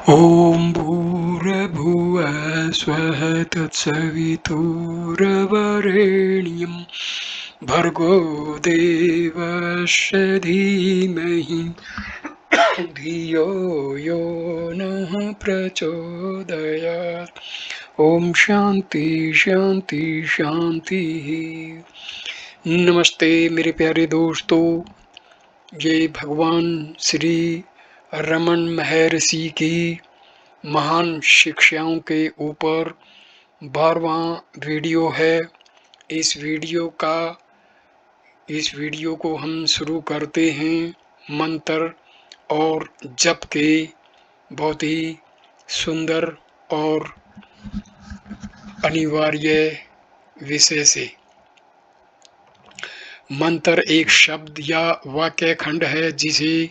ॐ भूर्भुवः स्वः तत्सवितुर्वरेण्यं भर्गो देवस्य धीमहि धियो यो नः प्रचोदयात्। ओम शांति शांति शांति। नमस्ते मेरे प्यारे दोस्तों, ये भगवान श्री रमन महर्षि की महान शिक्षाओं के ऊपर 12वां वीडियो है। इस वीडियो को हम शुरू करते हैं मंत्र और जप के बहुत ही सुंदर और अनिवार्य विषय से। मंत्र एक शब्द या वाक्य खंड है जिसे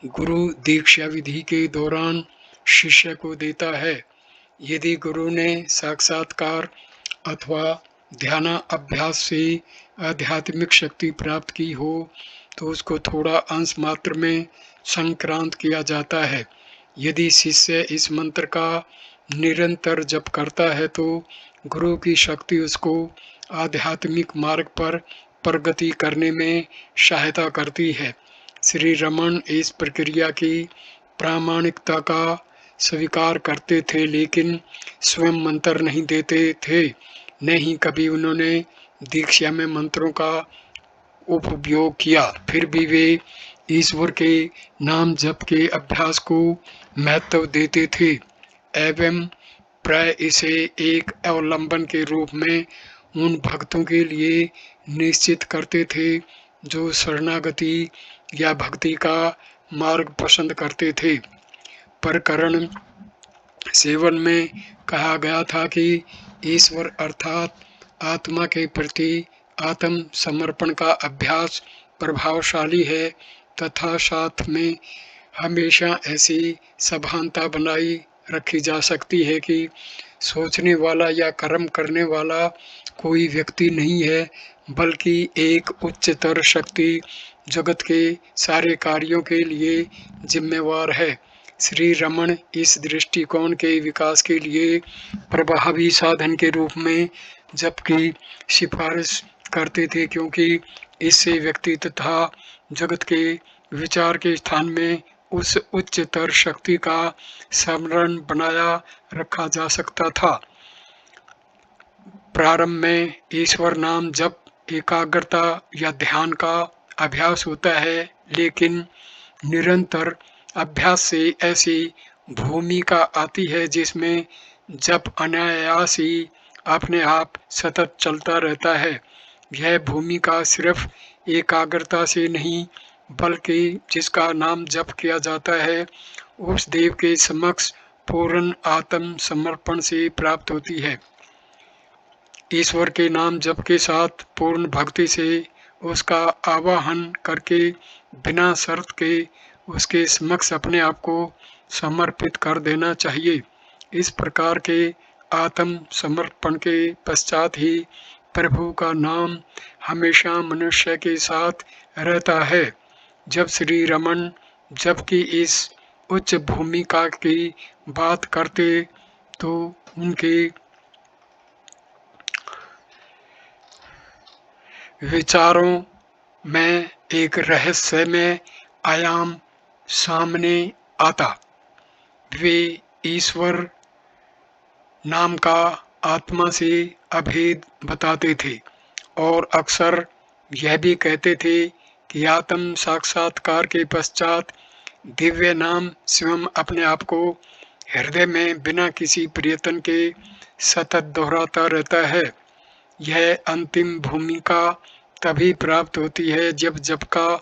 गुरु दीक्षा विधि के दौरान शिष्य को देता है। यदि गुरु ने साक्षात्कार अथवा ध्यान अभ्यास से आध्यात्मिक शक्ति प्राप्त की हो तो उसको थोड़ा अंश मात्र में संक्रांत किया जाता है। यदि शिष्य इस मंत्र का निरंतर जप करता है तो गुरु की शक्ति उसको आध्यात्मिक मार्ग पर प्रगति करने में सहायता करती है। श्री रमन इस प्रक्रिया की प्रामाणिकता का स्वीकार करते थे, लेकिन स्वयं मंत्र नहीं देते थे। न ही कभी उन्होंने दीक्षा में मंत्रों का उपयोग किया। फिर भी वे ईश्वर के नाम जप के अभ्यास को महत्व देते थे एवं प्राय इसे एक अवलंबन के रूप में उन भक्तों के लिए निश्चित करते थे जो शरणागति या भक्ति का मार्ग पसंद करते थे। प्रकरण 7 में कहा गया था कि ईश्वर अर्थात आत्मा के प्रति आत्म समर्पण का अभ्यास प्रभावशाली है तथा साथ में हमेशा ऐसी सभानता बनाई रखी जा सकती है कि सोचने वाला या कर्म करने वाला कोई व्यक्ति नहीं है, बल्कि एक उच्चतर शक्ति जगत के सारे कार्यों के लिए जिम्मेवार है। श्री रमन इस दृष्टिकोण के विकास के लिए प्रभावी साधन के रूप में जप की सिफारिश करते थे, क्योंकि इससे व्यक्ति तथा जगत के विचार के स्थान में उस उच्चतर शक्ति का स्मरण बनाया रखा जा सकता था। प्रारंभ में ईश्वर नाम जप एकाग्रता या ध्यान का अभ्यास होता है, लेकिन निरंतर अभ्यास से ऐसी भूमिका आती है जिसमें जप अनायास ही अपने आप सतत चलता रहता है। यह भूमिका सिर्फ एकाग्रता से नहीं, बल्कि जिसका नाम जप किया जाता है उस देव के समक्ष पूर्ण आत्म समर्पण से प्राप्त होती है। ईश्वर के नाम जप के साथ पूर्ण भक्ति से उसका आवाहन करके बिना शर्त के उसके समक्ष अपने आप को समर्पित कर देना चाहिए। इस प्रकार के आत्म समर्पण के पश्चात ही प्रभु का नाम हमेशा मनुष्य के साथ रहता है। जब श्री रमन जप की इस उच्च भूमिका की बात करते तो उनके विचारों में एक रहस्यमय आयाम सामने आता। वे ईश्वर नाम का आत्मा से अभेद बताते थे और अक्सर यह भी कहते थे कि आत्म साक्षात्कार के पश्चात दिव्य नाम स्वयं अपने आप को हृदय में बिना किसी प्रयत्न के सतत दोहराता रहता है। यह अंतिम भूमिका तभी प्राप्त होती है जब जप का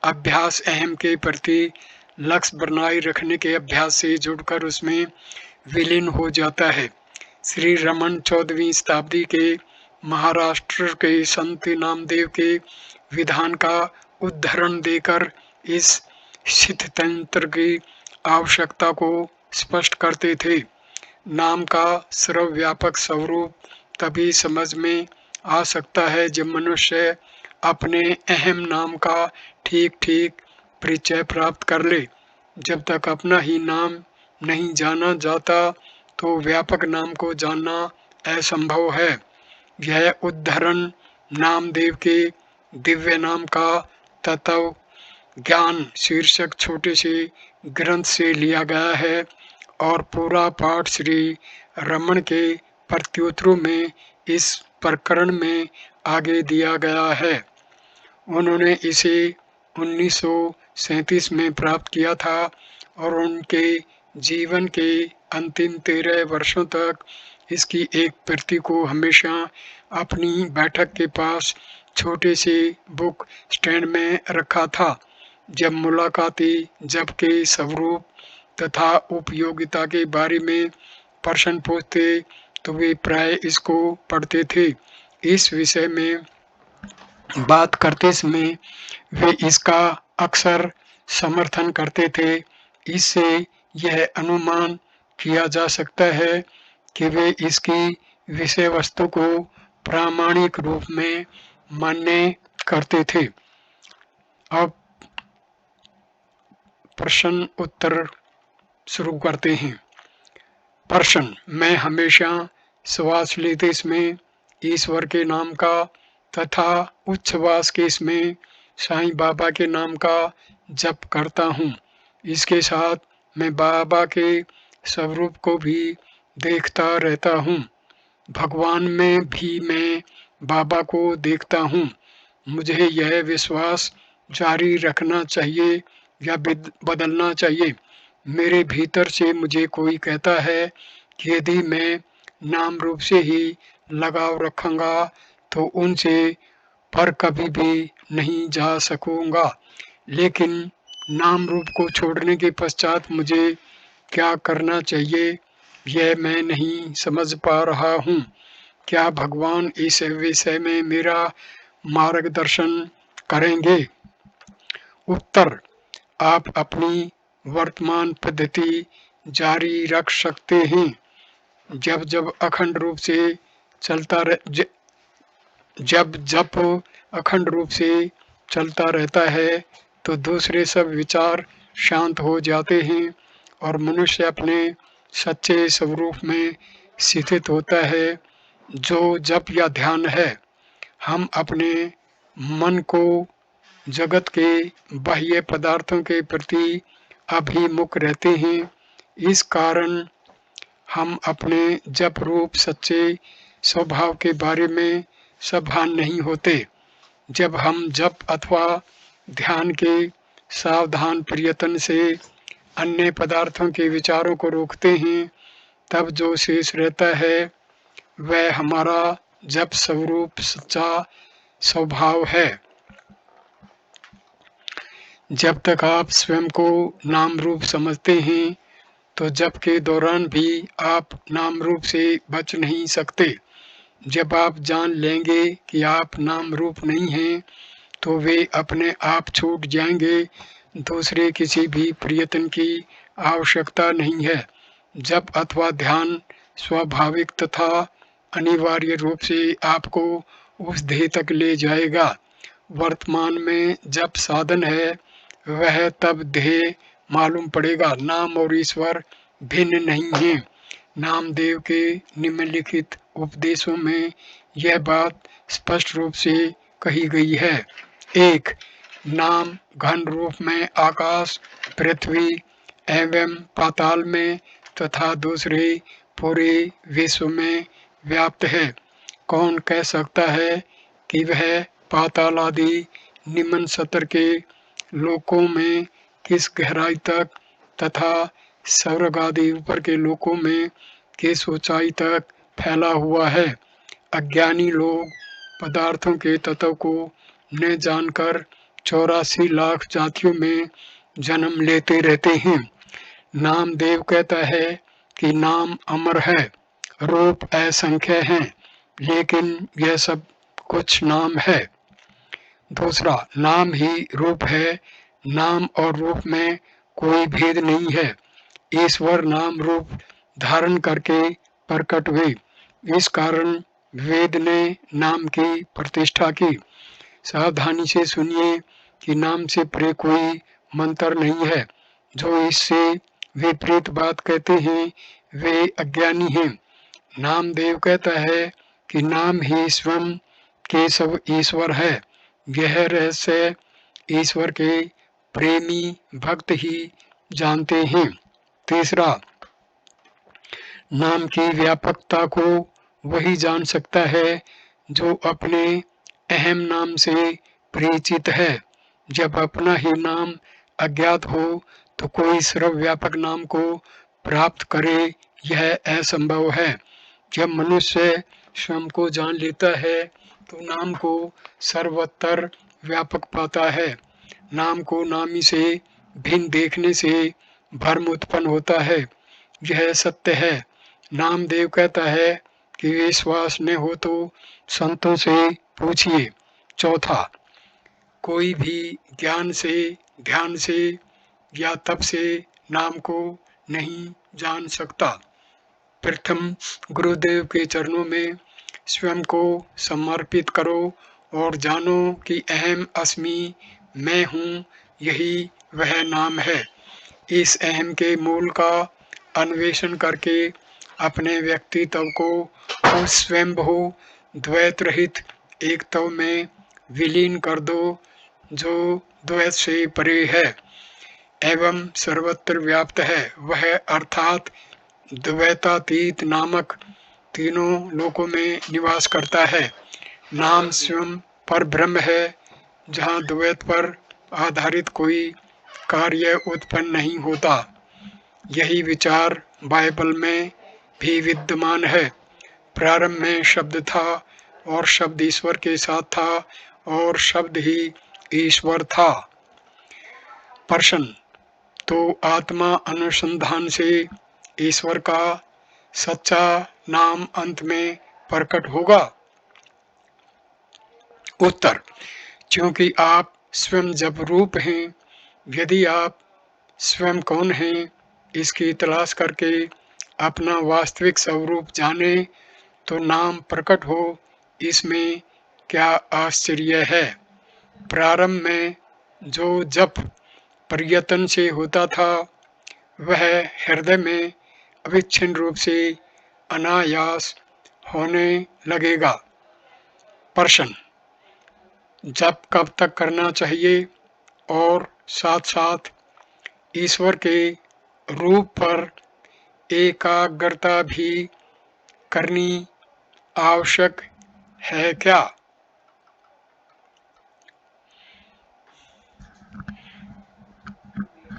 अभ्यास अहम के प्रति लक्ष्य बनाए रखने के अभ्यास से जुड़कर उसमें विलीन हो जाता है। श्री रमन 14वीं शताब्दी के महाराष्ट्र के संत नामदेव के विधान का उदाहरण देकर इस सिद्ध तंत्र की आवश्यकता को स्पष्ट करते थे। नाम का सर्वव्यापक स्वरूप तभी समझ में आ सकता है जब मनुष्य अपने अहम नाम का ठीक ठीक परिचय प्राप्त कर ले। जब तक अपना ही नाम नहीं जाना जाता तो व्यापक नाम को जानना असंभव है। यह उद्धरण नामदेव के दिव्य नाम का तत्व ज्ञान शीर्षक छोटे से ग्रंथ से लिया गया है और पूरा पाठ श्री रमन के प्रत्युत्तरों में इस प्रकरण में आगे दिया गया है। उन्होंने इसे 1937 में प्राप्त किया था और उनके जीवन के अंतिम 13 वर्षों तक इसकी एक प्रति को हमेशा अपनी बैठक के पास छोटे से बुक स्टैंड में रखा था। जब मुलाकाती जप के स्वरूप तथा उपयोगिता के बारे में प्रश्न पूछते तो वे प्राय इसको पढ़ते थे। इस विषय में बात करते समय वे इसका अक्सर समर्थन करते थे। इससे यह अनुमान किया जा सकता है कि वे इसकी विषय वस्तु को प्रामाणिक रूप में मान्य करते थे। अब प्रश्न उत्तर शुरू करते हैं। प्रश्न: मैं हमेशा श्वास लेते समय ईश्वर के नाम का तथा उच्छ्वास के समय साईं बाबा के नाम का जप करता हूँ। इसके साथ मैं बाबा के स्वरूप को भी देखता रहता हूँ। भगवान में भी मैं बाबा को देखता हूँ। मुझे यह विश्वास जारी रखना चाहिए या बदलना चाहिए? मेरे भीतर से मुझे कोई कहता है कि यदि मैं नाम रूप से ही लगाव रखूंगा तो उनसे पर कभी भी नहीं जा सकूंगा। लेकिन नाम रूप को छोड़ने के पश्चात मुझे क्या करना चाहिए, यह मैं नहीं समझ पा रहा हूँ। क्या भगवान इस विषय में मेरा मार्गदर्शन करेंगे? उत्तर: आप अपनी वर्तमान पद्धति जारी रख सकते हैं। जब जब अखंड रूप से चलता जब जप अखंड रूप से चलता रहता है तो दूसरे सब विचार शांत हो जाते हैं और मनुष्य अपने सच्चे स्वरूप में स्थित होता है, जो जप या ध्यान है। हम अपने मन को जगत के बाह्य पदार्थों के प्रति अभिमुख रहते हैं। इस कारण हम अपने जप रूप सच्चे स्वभाव के बारे में सावधान नहीं होते। जब हम जप अथवा ध्यान के सावधान प्रयत्न से अन्य पदार्थों के विचारों को रोकते हैं, तब जो शेष रहता है वह हमारा जप स्वरूप सच्चा स्वभाव है। जब तक आप स्वयं को नाम रूप समझते हैं तो जप के दौरान भी आप नाम रूप से बच नहीं सकते। जब आप जान लेंगे कि आप नाम रूप नहीं हैं तो वे अपने आप छूट जाएंगे। दूसरे किसी भी प्रयत्न की आवश्यकता नहीं है। जप अथवा ध्यान स्वाभाविक तथा अनिवार्य रूप से आपको उस ध्येय तक ले जाएगा। वर्तमान में जप साधन है, वह तब ध्येय मालूम पड़ेगा। नाम और ईश्वर भिन्न नहीं हैं। नामदेव के निम्नलिखित उपदेशों में यह बात स्पष्ट रूप से कही गई है। 1. नाम घन रूप में आकाश, पृथ्वी एवं पाताल में तथा दूसरे पूरे विश्व में व्याप्त है। कौन कह सकता है कि वह पाताल आदि निम्न सतर के लोकों में किस गहराई तक तथा स्वर्ग आदि ऊपर के लोकों में किस ऊंचाई तक फैला हुआ है? अज्ञानी लोग पदार्थों के तत्व को न जानकर 84 लाख जातियों में जन्म लेते रहते हैं। नामदेव कहता है कि नाम अमर है, रूप असंख्य हैं, लेकिन यह सब कुछ नाम है। दूसरा, नाम ही रूप है। नाम और रूप में कोई भेद नहीं है। ईश्वर नाम रूप धारण करके प्रकट हुए। इस कारण वेद ने नाम की प्रतिष्ठा की। सावधानी से सुनिए कि नाम से परे कोई मंत्र नहीं है जो इससे विपरीत बात कहते हैं वे अज्ञानी हैं। नामदेव कहता है कि नाम ही स्वयं केशव ईश्वर है। यह रहस्य ईश्वर के प्रेमी भक्त ही जानते हैं। तीसरा, नाम की व्यापकता को वही जान सकता है जो अपने अहम नाम से परिचित है। जब अपना ही नाम अज्ञात हो तो कोई सर्वव्यापक नाम को प्राप्त करे, यह असंभव है। जब मनुष्य स्वयं को जान लेता है तो नाम को सर्वत्र व्यापक पाता है। नाम को नामी से भिन्न देखने से भ्रम उत्पन्न होता है, यह सत्य है। नामदेव कहता है कि विश्वास न हो तो संतों से पूछिए। चौथा, कोई भी ज्ञान से, ध्यान से या तप से नाम को नहीं जान सकता। प्रथम गुरुदेव के चरणों में स्वयं को समर्पित करो और जानो कि अहम अस्मि मैं हूँ, यही वह नाम है। इस अहम के मूल का अन्वेषण करके अपने व्यक्तित्व को उस स्वयंभू द्वैत रहित एकत्व में विलीन कर दो जो द्वैत से परे है एवं सर्वत्र व्याप्त है। वह अर्थात द्वैतातीत नामक तीनों लोकों में निवास करता है। नाम स्वयं पर ब्रह्म है, जहाँ द्वैत पर आधारित कोई कार्य उत्पन्न नहीं होता। यही विचार बाइबल में भी विद्यमान है। प्रारंभ में शब्द था और शब्द ईश्वर के साथ था और शब्द ही ईश्वर था। प्रश्न, तो आत्मा अनुसंधान से ईश्वर का सच्चा नाम अंत में प्रकट होगा? उत्तर, क्योंकि आप स्वयं जब रूप हैं, यदि आप स्वयं कौन हैं इसकी तलाश करके अपना वास्तविक स्वरूप जाने तो नाम प्रकट हो, इसमें क्या आश्चर्य है। प्रारंभ में जो जप प्रयत्न से होता था वह हृदय में अविच्छिन्न रूप से अनायास होने लगेगा। प्रश्न, जप कब तक करना चाहिए और साथ साथ ईश्वर के रूप पर एकाग्रता भी करनी आवश्यक है क्या?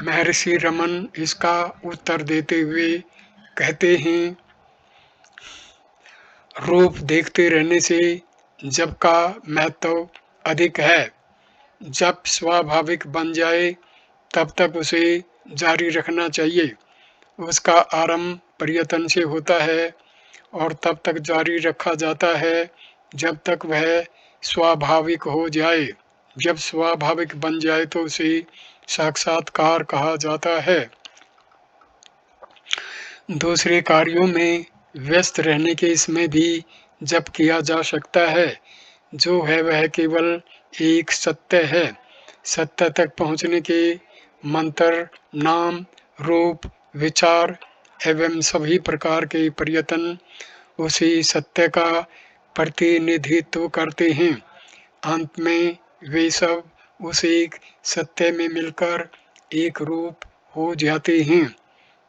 महर्षि रमन इसका उत्तर देते हुए कहते हैं, रूप देखते रहने से जप का महत्व अधिक है। जब स्वाभाविक बन जाए तब तक उसे जारी रखना चाहिए। उसका आरंभ प्रयत्न से होता है और तब तक जारी रखा जाता है जब तक वह स्वाभाविक हो जाए। जब स्वाभाविक बन जाए तो उसे साक्षात्कार कहा जाता है। दूसरे कार्यों में व्यस्त रहने के समय भी जप किया जा सकता है। जो है वह केवल एक सत्य है। सत्य तक पहुँचने के मंत्र, नाम, रूप, विचार एवं सभी प्रकार के प्रयत्न उसी सत्य का प्रतिनिधित्व करते हैं। अंत में वे सब उस एक सत्य में मिलकर एक रूप हो जाते हैं।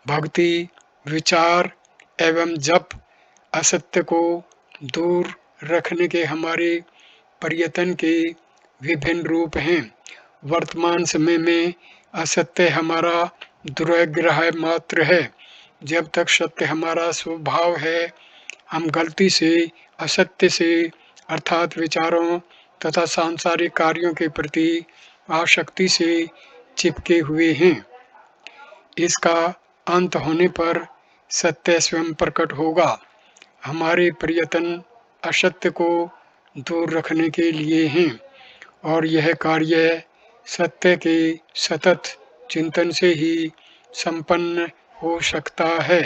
भक्ति, विचार एवं जप असत्य को दूर रखने के हमारे प्रयत्न के विभिन्न रूप हैं। वर्तमान समय में असत्य हमारा दुराग्रह मात्र है। जब तक सत्य हमारा स्वभाव है, हम गलती से असत्य से अर्थात विचारों तथा सांसारिक कार्यों के प्रति आसक्ति से चिपके हुए हैं। इसका अंत होने पर सत्य स्वयं प्रकट होगा। हमारे प्रयत्न असत्य को दूर रखने के लिए हैं और यह कार्य सत्य के सतत चिंतन से ही संपन्न हो सकता है।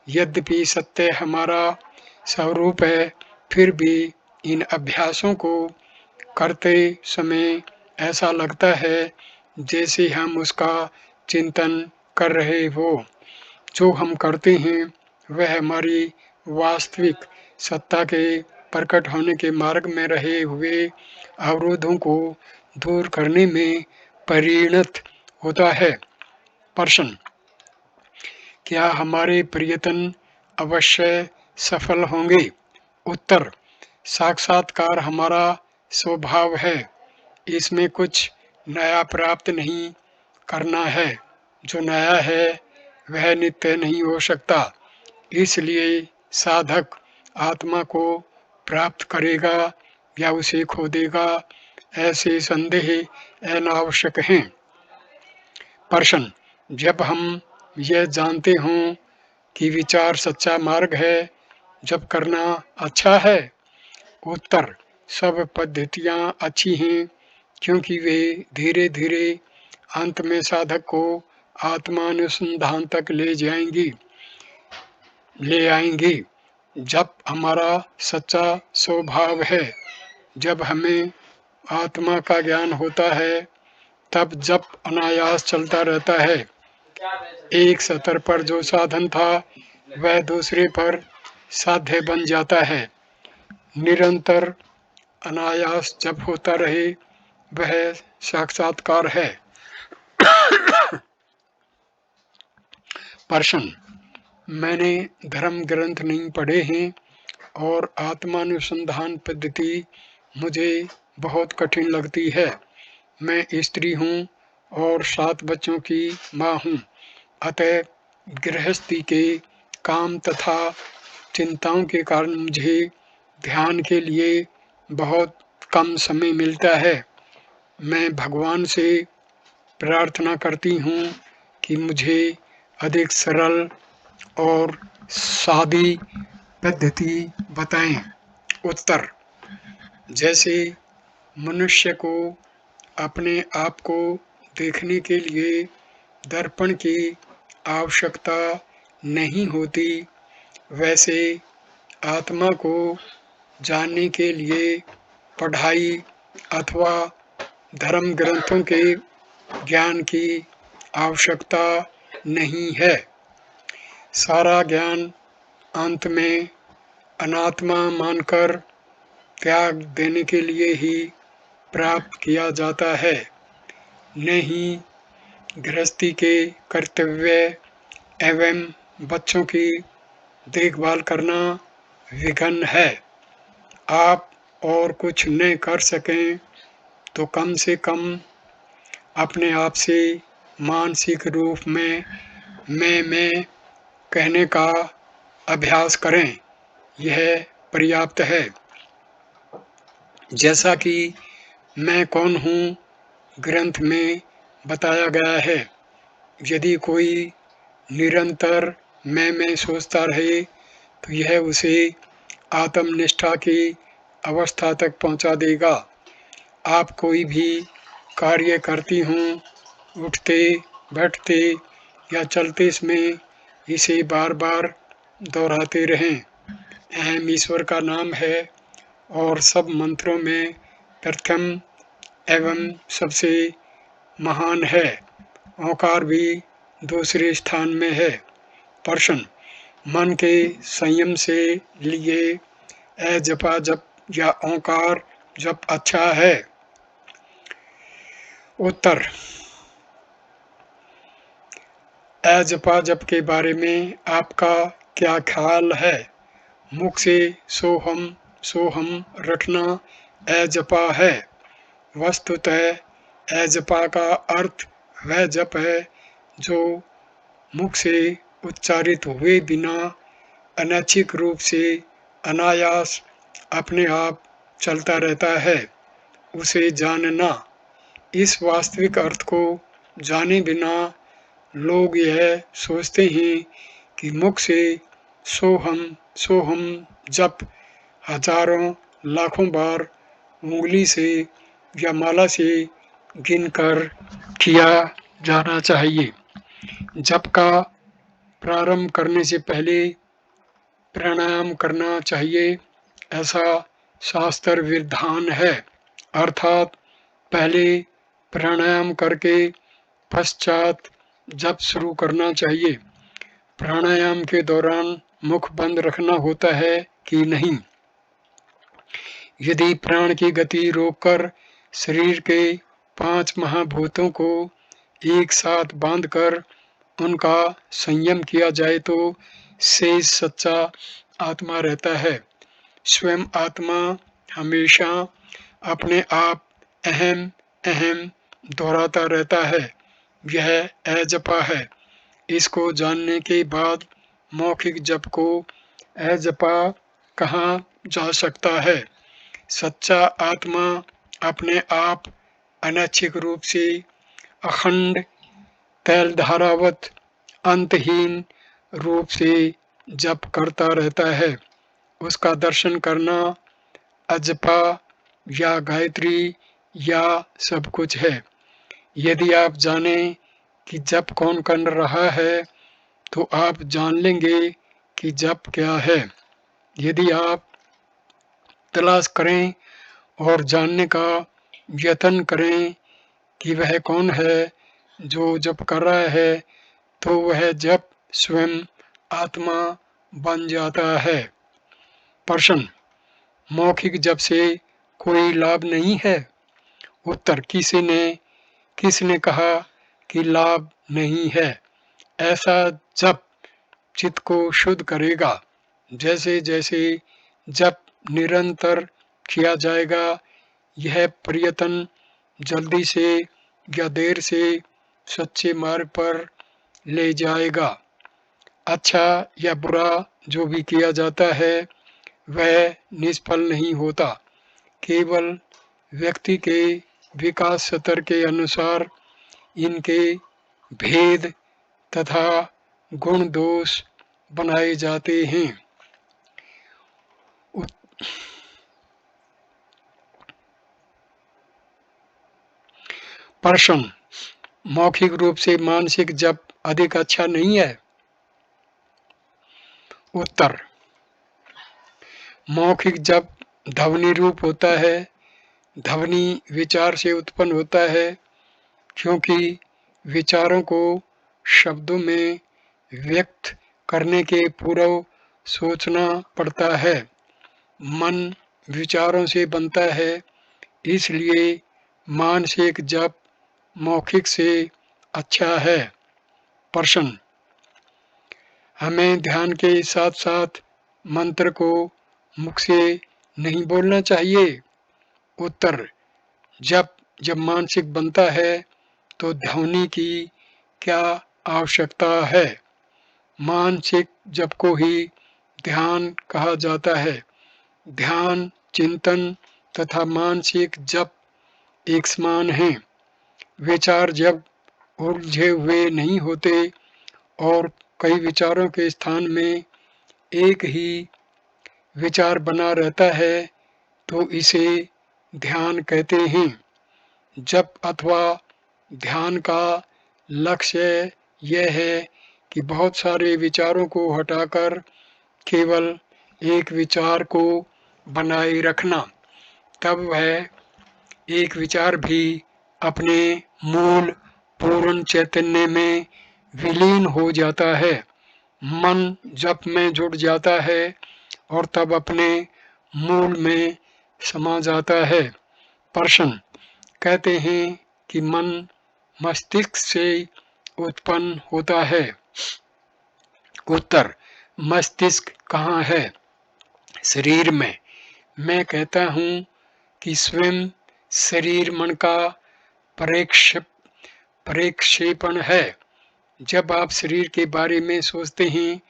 यद्यपि सत्य हमारा स्वरूप है, फिर भी इन अभ्यासों को करते समय ऐसा लगता है जैसे हम उसका चिंतन कर रहे हो। जो हम करते हैं वह हमारी वास्तविक सत्ता के प्रकट होने के मार्ग में रहे हुए अवरोधों को दूर करने में परिणत होता है। प्रश्न: क्या हमारे प्रयत्न अवश्य सफल होंगे? उत्तर: साक्षात्कार हमारा स्वभाव है। इसमें कुछ नया प्राप्त नहीं करना है। जो नया है वह नित्य नहीं हो सकता। इसलिए साधक आत्मा को प्राप्त करेगा या उसे खो देगा, ऐसे संदेह अनावश्यक हैं। प्रश्न: जब हम यह जानते हों कि विचार सच्चा मार्ग है, जब करना अच्छा है? उत्तर: सब पद्धतियां अच्छी हैं, क्योंकि वे धीरे धीरे अंत में साधक को आत्मानुसंधान तक ले आएंगी। जब हमारा सच्चा स्वभाव है, जब हमें आत्मा का ज्ञान होता है, तब जब अनायास चलता रहता है। एक सतर पर जो साधन था वह दूसरे पर साध्य बन जाता है। निरंतर अनायास जब होता रहे वह साक्षात्कार है। प्रश्न: मैंने धर्म ग्रंथ नहीं पढ़े हैं और आत्मानुसंधान पद्धति मुझे बहुत कठिन लगती है। मैं स्त्री हूँ और 7 बच्चों की माँ हूँ, अतः गृहस्थी के काम तथा चिंताओं के कारण मुझे ध्यान के लिए बहुत कम समय मिलता है। मैं भगवान से प्रार्थना करती हूँ कि मुझे अधिक सरल और सादी पद्धति बताएं। उत्तर: जैसे मनुष्य को अपने आप को देखने के लिए दर्पण की आवश्यकता नहीं होती, वैसे आत्मा को जानने के लिए पढ़ाई अथवा धर्म ग्रंथों के ज्ञान की आवश्यकता नहीं है। सारा ज्ञान अंत में अनात्मा मानकर त्याग देने के लिए ही प्राप्त किया जाता है। नहीं गृहस्थी के कर्तव्य एवं बच्चों की देखभाल करना विघ्न है। आप और कुछ न कर सकें तो कम से कम अपने आप से मानसिक रूप में मैं कहने का अभ्यास करें, यह पर्याप्त है। जैसा कि मैं कौन हूँ ग्रंथ में बताया गया है। यदि कोई निरंतर मैं सोचता रहे तो यह उसे आत्मनिष्ठा की अवस्था तक पहुँचा देगा। आप कोई भी कार्य करती हों, उठते बैठते या चलते समय इसे बार बार दोहराते रहें। अहम ईश्वर का नाम है और सब मंत्रों में प्रथम एवं सबसे महान है। ओंकार भी दूसरे स्थान में है। प्रश्न: मन के संयम से लिए अजपा जप या ओंकार जप अच्छा है? उत्तर: अजपा जप के बारे में आपका क्या ख्याल है? मुख से सोहम सोहम रटना अजपा है। वस्तुतः अजपा का अर्थ वह जप है जो मुख से उच्चारित हुए बिना अनैच्छिक रूप से अनायास अपने आप चलता रहता है, उसे जानना। इस वास्तविक अर्थ को जाने बिना लोग यह सोचते हैं कि मुख से सोहम सोहम जप हजारों लाखों बार उंगली से या माला से गिनकर किया जाना चाहिए। जप का प्रारंभ करने से पहले प्राणायाम करना चाहिए, ऐसा शास्त्र विधान है। अर्थात पहले प्राणायाम करके पश्चात जप शुरू करना चाहिए? प्राणायाम के दौरान मुख बंद रखना होता है कि नहीं? यदि प्राण की गति रोककर शरीर के 5 महाभूतों को एक साथ बांधकर उनका संयम किया जाए तो शेष सच्चा आत्मा रहता है। स्वयं आत्मा हमेशा अपने आप अहम अहम दोहराता रहता है। यह अजपा है। इसको जानने के बाद मौखिक जप को अजपा कहा जा सकता है। सच्चा आत्मा अपने आप अनैच्छिक रूप से अखंड तैलधारावत अंतहीन रूप से जप करता रहता है। उसका दर्शन करना अजपा या गायत्री या सब कुछ है। यदि आप जानें कि जप कौन कर रहा है तो आप जान लेंगे कि जप क्या है। यदि आप तलाश करें और जानने का यत्न करें कि वह कौन है जो जप कर रहा है तो वह जप स्वयं आत्मा बन जाता है। प्रश्न: मौखिक जप से कोई लाभ नहीं है? उत्तर: किसने कहा कि लाभ नहीं है? ऐसा जप चित्त को शुद्ध करेगा। जैसे जैसे जप निरंतर किया जाएगा, यह प्रयत्न जल्दी से या देर से सच्चे मार्ग पर ले जाएगा। अच्छा या बुरा जो भी किया जाता है वह निष्फल नहीं होता। केवल व्यक्ति के विकास स्तर के अनुसार इनके भेद तथा गुण दोष बनाए जाते हैं। प्रश्न: मौखिक रूप से मानसिक जप अधिक अच्छा नहीं है? उत्तर: मौखिक जप ध्वनि रूप होता है। ध्वनि विचार से उत्पन्न होता है, क्योंकि विचारों को शब्दों में व्यक्त करने के पूर्व सोचना पड़ता है। मन विचारों से बनता है, इसलिए मानसिक जप मौखिक से अच्छा है। प्रश्न: हमें ध्यान के साथ साथ मंत्र को मुख से नहीं बोलना चाहिए? उत्तर: जब मानसिक बनता है तो ध्वनि की क्या आवश्यकता है? मानसिक जप को ही ध्यान कहा जाता है। ध्यान, चिंतन तथा मानसिक जप एक समान हैं। विचार जब उलझे हुए नहीं होते और कई विचारों के स्थान में एक ही विचार बना रहता है तो इसे ध्यान कहते हैं। जप अथवा ध्यान का लक्ष्य यह है कि बहुत सारे विचारों को हटाकर केवल एक विचार को बनाए रखना। तब वह एक विचार भी अपने मूल पूर्ण चैतन्य में विलीन हो जाता है। मन जप में जुट जाता है और तब अपने मूल में समा जाता है। प्रश्न: कहते हैं कि मन मस्तिष्क से उत्पन्न होता है। उत्तर: मस्तिष्क कहाँ है? शरीर में। मैं कहता हूँ कि स्वयं शरीर मन का प्रेक्षेपण है। जब आप शरीर के बारे में सोचते हैं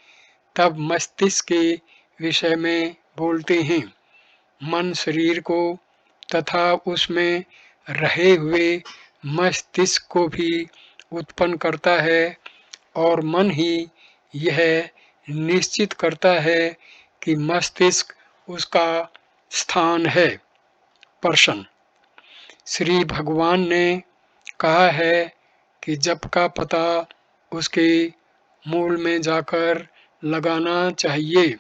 तब मस्तिष्क के विषय में बोलते हैं। मन शरीर को तथा उसमें रहे हुए मस्तिष्क को भी उत्पन्न करता है और मन ही यह निश्चित करता है कि मस्तिष्क उसका स्थान है। प्रश्न: श्री भगवान ने कहा है कि जप का पता उसके मूल में जाकर लगाना चाहिए।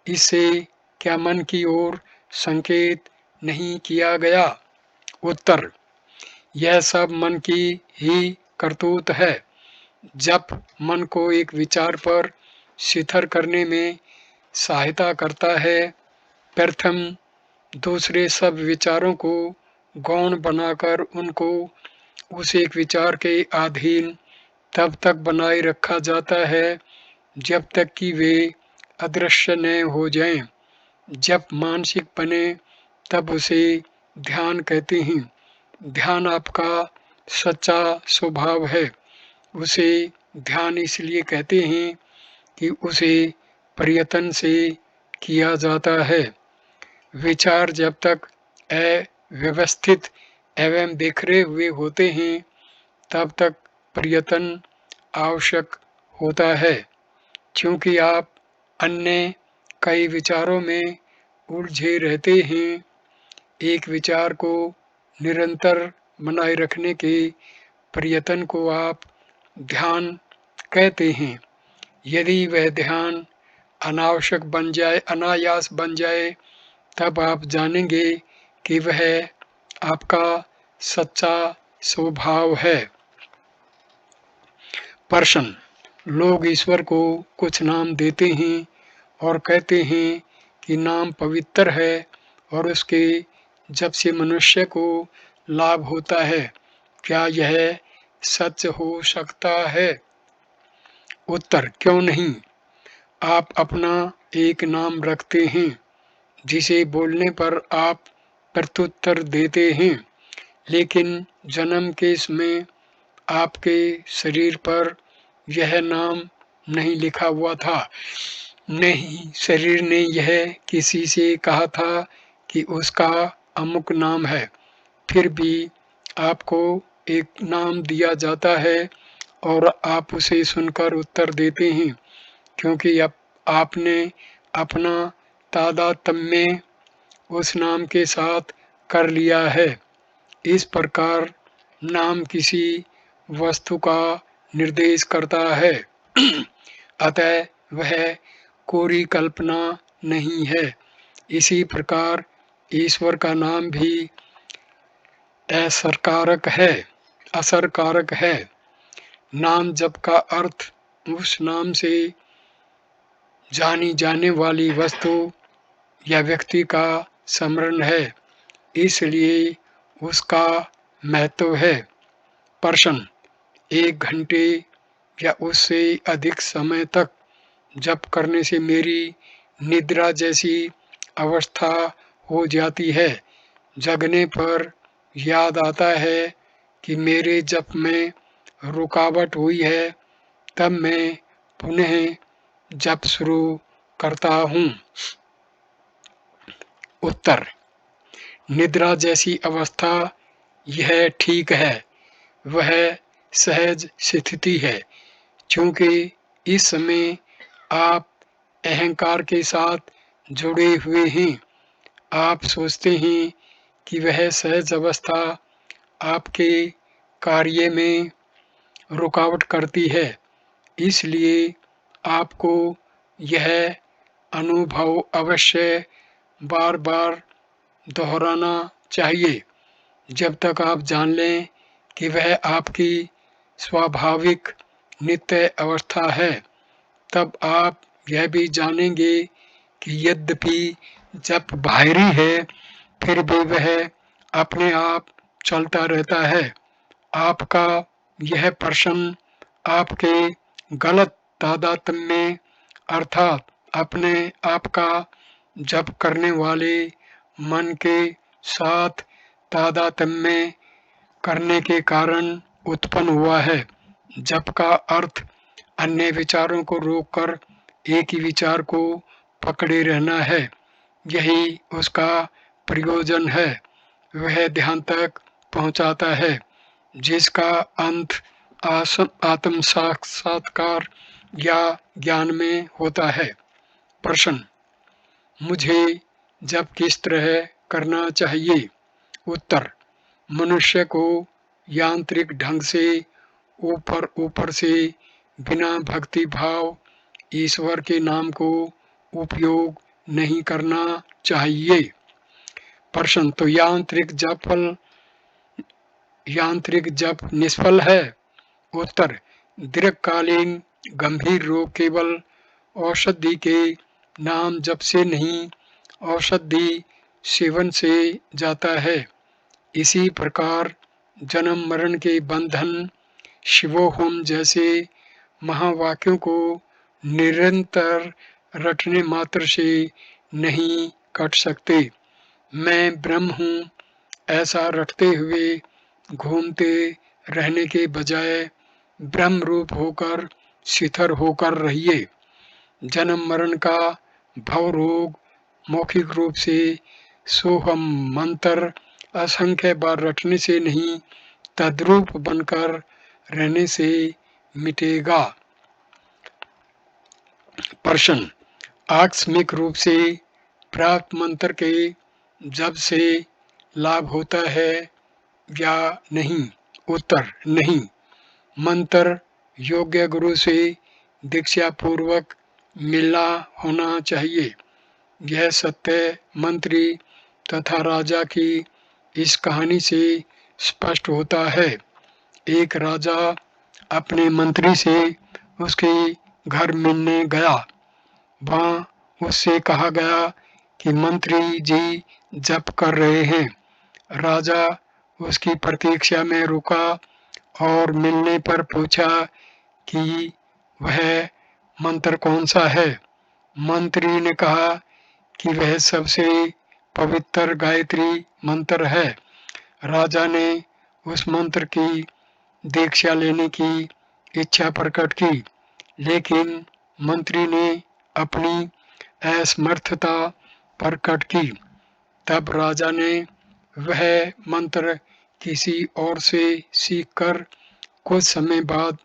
इससे क्या मन की ओर संकेत नहीं किया गया? उत्तर: यह सब मन की ही करतूत है। जप मन को एक विचार पर स्थिर करने में सहायता करता है। प्रथम दूसरे सब विचारों को गौण बनाकर उनको उस एक विचार के अधीन तब तक बनाए रखा जाता है जब तक कि वे अदृश्य न हो जाएं। जब मानसिक बने तब उसे ध्यान कहते हैं। ध्यान आपका सच्चा स्वभाव है। उसे ध्यान इसलिए कहते हैं कि उसे प्रयत्न से किया जाता है। विचार जब तक अव्यवस्थित एवं बिखरे हुए होते हैं तब तक प्रयत्न आवश्यक होता है, क्योंकि आप अन्य कई विचारों में उलझे रहते हैं। एक विचार को निरंतर बनाए रखने के प्रयत्न को आप ध्यान कहते हैं। यदि वह ध्यान अनावश्यक बन जाए, अनायास बन जाए, तब आप जानेंगे कि वह आपका सच्चा स्वभाव है। प्रश्न: लोग ईश्वर को कुछ नाम देते हैं और कहते हैं कि नाम पवित्र है और उसके जप से मनुष्य को लाभ होता है। क्या यह सच हो सकता है? उत्तर: क्यों नहीं। आप अपना एक नाम रखते हैं जिसे बोलने पर आप प्रत्युत्तर देते हैं, लेकिन जन्म के समय आपके शरीर पर यह नाम नहीं लिखा हुआ था। नहीं, शरीर ने यह किसी से कहा था कि उसका अमुक नाम है। फिर भी आपको एक नाम दिया जाता है और आप उसे सुनकर उत्तर देते हैं, क्योंकि अब आपने अपना तादात्म्य उस नाम के साथ कर लिया है। इस प्रकार नाम किसी वस्तु का निर्देश करता है, अतः वह कोरी कल्पना नहीं है। इसी प्रकार ईश्वर का नाम भी असरकारक है। नाम जप का अर्थ उस नाम से जानी जाने वाली वस्तु या व्यक्ति का स्मरण है, इसलिए उसका महत्व है। प्रश्न: 1 घंटे या उससे अधिक समय तक जप करने से मेरी निद्रा जैसी अवस्था हो जाती है। जगने पर याद आता है कि मेरे जप में रुकावट हुई है, तब मैं पुनः जप शुरू करता हूँ। उत्तर: निद्रा जैसी अवस्था यह ठीक है। वह सहज स्थिति है, क्योंकि इस समय आप अहंकार के साथ जुड़े हुए हैं। आप सोचते हैं कि वह सहज अवस्था आपके कार्य में रुकावट करती है, इसलिए आपको यह अनुभव अवश्य बार बार दोहराना चाहिए जब तक आप जान लें कि वह आपकी स्वाभाविक नित्य अवस्था है। तब आप यह भी जानेंगे कि यद्यपि जप बाहरी है, फिर भी वह अपने आप चलता रहता है। आपका यह प्रश्न आपके गलत तादात्म्य अर्थात अपने आप का जप करने वाले मन के साथ तादात्म्य करने के कारण उत्पन्न हुआ है। जप का अर्थ अन्य विचारों को रोककर एक ही विचार को पकड़े रहना है। यही उसका प्रयोजन है। वह ध्यान तक पहुंचाता है, जिसका अंत आत्म साक्षात्कार या ज्ञान में होता है। प्रश्न: मुझे जप किस तरह करना चाहिए? उत्तर: मनुष्य को यांत्रिक ढंग से ऊपर से बिना भक्ति भाव ईश्वर के नाम को उपयोग नहीं करना चाहिए। प्रश्न: तो यांत्रिक जप निष्फल है? उत्तर: दीर्घकालीन गंभीर रोग केवल औषधि के नाम जप से नहीं, औषधि सेवन से जाता है। इसी प्रकार जन्म मरण के बंधन शिवोहम जैसे महावाक्यों को निरंतर रटने मात्र से नहीं कट सकते। मैं ब्रह्म हूँ ऐसा रटते हुए घूमते रहने के बजाय ब्रह्म रूप होकर शिथिर होकर रहिए। जन्म मरण का भव रोग मौखिक रूप से सोहम मंत्र असंख्य बार रटने से नहीं, तद्रूप बनकर रहने से मिटेगा। प्रश्न: आकस्मिक रूप से प्राप्त मंत्र के जप से लाभ होता है या नहीं? उत्तर: नहीं। मंत्र योग्य गुरु से दीक्षा पूर्वक मिलना होना चाहिए। यह सत्य मंत्री तथा राजा की इस कहानी से स्पष्ट होता है। एक राजा अपने मंत्री से उसके घर मिलने गया। वहाँ उससे कहा गया कि मंत्री जी जप कर रहे हैं। राजा उसकी प्रतीक्षा में रुका और मिलने पर पूछा कि वह मंत्र कौन सा है। मंत्री ने कहा कि वह सबसे पवित्र गायत्री मंत्र है। राजा ने उस मंत्र की दीक्षा लेने की इच्छा प्रकट की, लेकिन मंत्री ने अपनी असमर्थता प्रकट की। तब राजा ने वह मंत्र किसी और से सीखकर कुछ समय बाद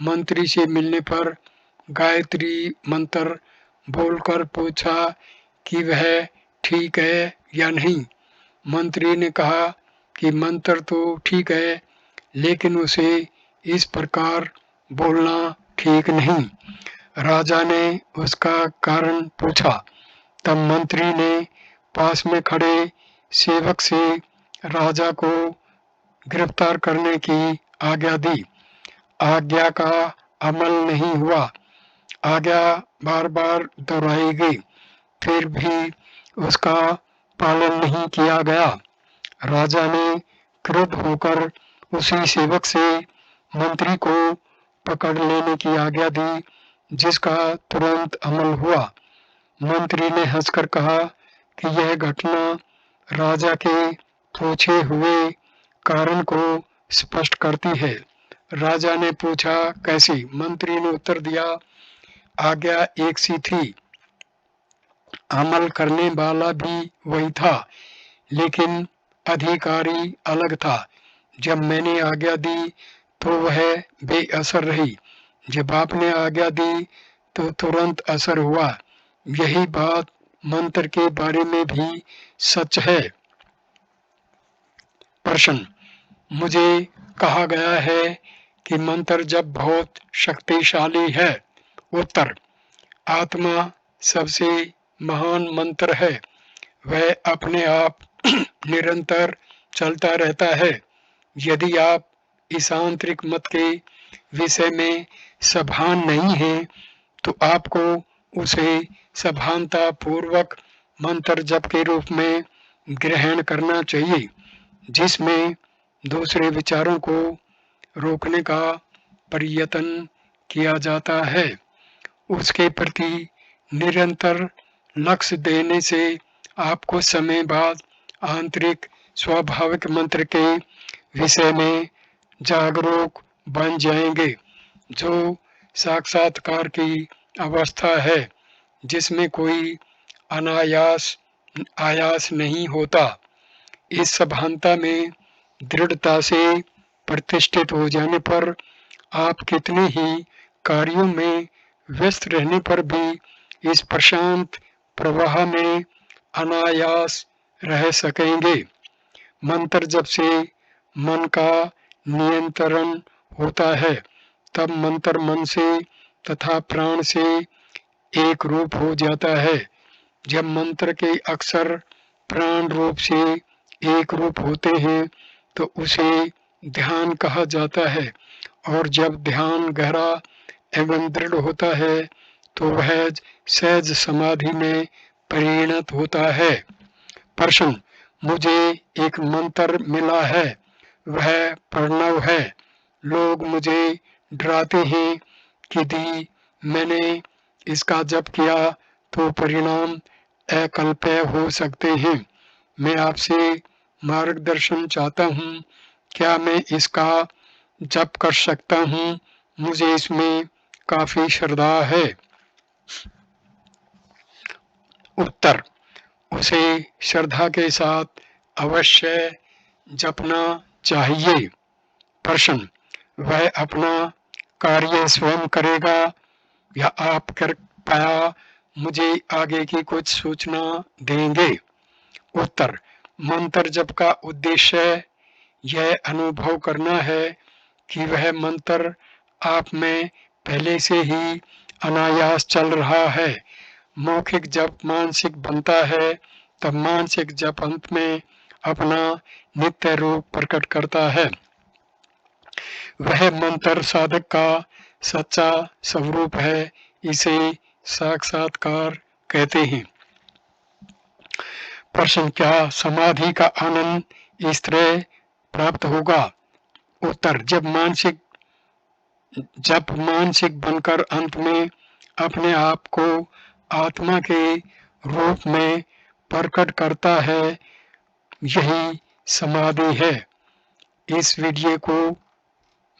मंत्री से मिलने पर गायत्री मंत्र बोलकर पूछा कि वह ठीक है या नहीं। मंत्री ने कहा कि मंत्र तो ठीक है, लेकिन उसे इस प्रकार बोलना ठीक नहीं। राजा ने उसका कारण पूछा। तब मंत्री ने पास में खड़े सेवक से राजा को गिरफ्तार करने की आज्ञा दी। आज्ञा का अमल नहीं हुआ। आज्ञा बार बार दोहराई गई, फिर भी उसका पालन नहीं किया गया। राजा ने क्रुद्ध होकर उसी सेवक से मंत्री को पकड़ लेने की आज्ञा दी, जिसका तुरंत अमल हुआ। मंत्री ने हंसकर कहा कि यह घटना राजा के पूछे हुए कारण को स्पष्ट करती है। राजा ने पूछा, कैसी? मंत्री ने उत्तर दिया, आज्ञा एक सी थी, अमल करने वाला भी वही था, लेकिन अधिकारी अलग था। जब मैंने आज्ञा दी तो वह बेअसर रही, जब आपने आज्ञा दी तो तुरंत असर हुआ। यही बात मंत्र के बारे में भी सच है। प्रश्न: मुझे कहा गया है कि मंत्र जब बहुत शक्तिशाली है। उत्तर: आत्मा सबसे महान मंत्र है। वह अपने आप निरंतर चलता रहता है। यदि आप इस आंतरिक मत के विषय में सभान नहीं हैं, तो आपको उसे सभानता पूर्वक मंत्र जप के रूप में ग्रहण करना चाहिए, जिसमें दूसरे विचारों को रोकने का प्रयत्न किया जाता है। उसके प्रति निरंतर लक्ष्य देने से आप कुछ समय बाद आंतरिक स्वाभाविक मंत्र के विषय में जागरूक बन जाएंगे, जो साक्षात्कार की अवस्था है, जिसमें कोई आयास नहीं होता। इस सभानता में दृढ़ता से प्रतिष्ठित हो जाने पर आप कितने ही कार्यों में व्यस्त रहने पर भी इस प्रशांत प्रवाह में अनायास रह सकेंगे। मंत्र जप से मन का नियंत्रण होता है, तब मंत्र मन से तथा प्राण से एक रूप हो जाता है। जब मंत्र के अक्षर प्राण रूप से एक रूप होते हैं तो उसे ध्यान कहा जाता है और जब ध्यान गहरा एवं दृढ़ होता है तो वह सहज समाधि में परिणत होता है। प्रश्न, मुझे एक मंत्र मिला है, वह प्रणव है। लोग मुझे डराते हैं कि यदि मैंने इसका जप किया तो परिणाम अकल्प्य हो सकते हैं। मैं आपसे मार्गदर्शन चाहता हूँ, क्या मैं इसका जप कर सकता हूँ? मुझे इसमें काफी श्रद्धा है। उत्तर, उसे श्रद्धा के साथ अवश्य जपना चाहिए। प्रश्न, वह अपना कार्य स्वयं करेगा या आप कृपया मुझे आगे की कुछ सूचना देंगे? उत्तर, मंत्र जप का उद्देश्य यह अनुभव करना है कि वह मंत्र आप में पहले से ही अनायास चल रहा है। मौखिक जप मानसिक बनता है, तब मानसिक जप अंत में अपना नित्य रूप प्रकट करता है। वह मंत्र साधक का सच्चा स्वरूप है, इसे साक्षात्कार कहते हैं। प्रश्न, क्या समाधि का आनंद इस तरह प्राप्त होगा? उत्तर, जब मानसिक बनकर अंत में अपने आप को आत्मा के रूप में प्रकट करता है, यही समाधि है। इस वीडियो को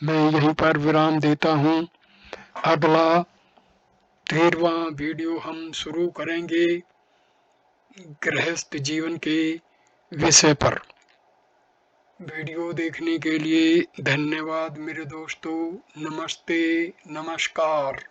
मैं यहीं पर विराम देता हूँ। अगला 13वां वीडियो हम शुरू करेंगे गृहस्थ जीवन के विषय पर। वीडियो देखने के लिए धन्यवाद मेरे दोस्तों। नमस्ते, नमस्कार।